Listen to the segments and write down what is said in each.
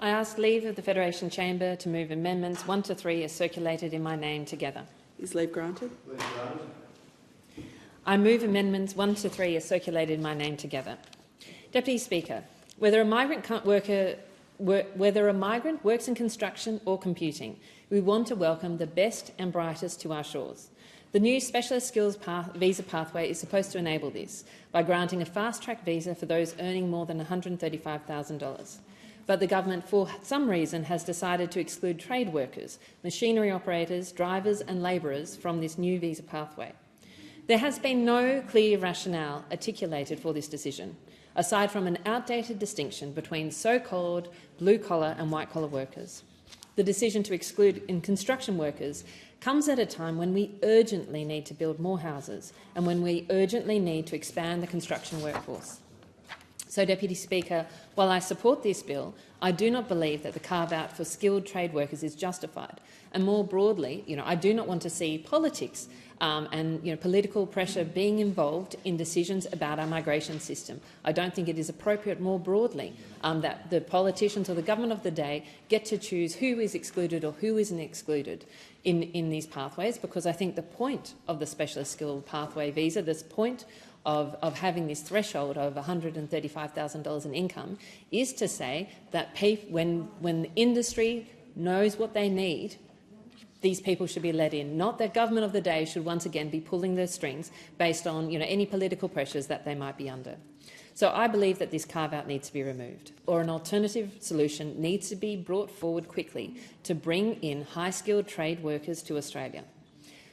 I ask leave of the Federation Chamber to move amendments 1 to 3 as circulated in my name together. Is leave granted? Leave granted. I move amendments 1 to 3 as circulated in my name together. Deputy Speaker, whether a migrant works in construction or computing, we want to welcome the best and brightest to our shores. The new Specialist Skills Visa pathway is supposed to enable this by granting a fast-track visa for those earning more than $135,000. But the government, for some reason, has decided to exclude trade workers, machinery operators, drivers and labourers from this new visa pathway. There has been no clear rationale articulated for this decision, aside from an outdated distinction between so-called blue-collar and white-collar workers. The decision to exclude construction workers comes at a time when we urgently need to build more houses and when we urgently need to expand the construction workforce. So, Deputy Speaker, while I support this bill, I do not believe that the carve-out for skilled trade workers is justified. And more broadly, I do not want to see politics and political pressure being involved in decisions about our migration system. I don't think it is appropriate more broadly that the politicians or the government of the day get to choose who is excluded or who isn't excluded in these pathways, because I think the point of the Specialist Skill Pathway visa, this point of having this threshold of $135,000 in income, is to say that when the industry knows what they need, these people should be let in, not that government of the day should once again be pulling the strings based on any political pressures that they might be under. So I believe that this carve-out needs to be removed, or an alternative solution needs to be brought forward quickly to bring in high-skilled trade workers to Australia.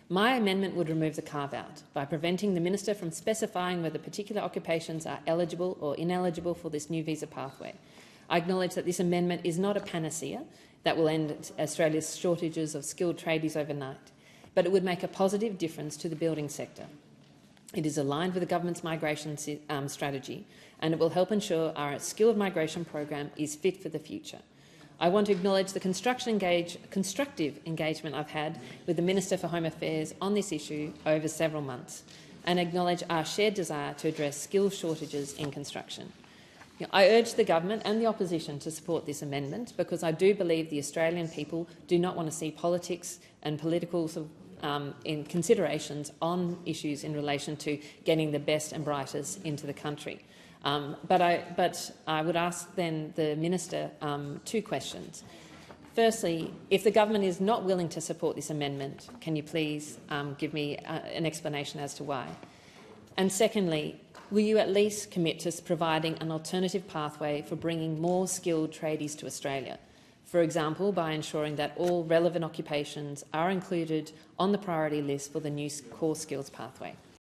My amendment would remove the carve-out by preventing the minister from specifying whether particular occupations are eligible or ineligible for this new visa pathway. I acknowledge that this amendment is not a panacea that will end Australia's shortages of skilled tradies overnight, but it would make a positive difference to the building sector. It is aligned with the government's migration strategy, and it will help ensure our skilled migration program is fit for the future. I want to acknowledge the constructive engagement I've had with the Minister for Home Affairs on this issue over several months, and acknowledge our shared desire to address skill shortages in construction. I urge the government and the opposition to support this amendment, because I do believe the Australian people do not want to see politics and political in considerations on issues in relation to getting the best and brightest into the country. But I would ask then the minister 2 questions. Firstly, if the government is not willing to support this amendment, can you please give me an explanation as to why? And secondly, will you at least commit to providing an alternative pathway for bringing more skilled tradies to Australia? For example, by ensuring that all relevant occupations are included on the priority list for the new core skills pathway.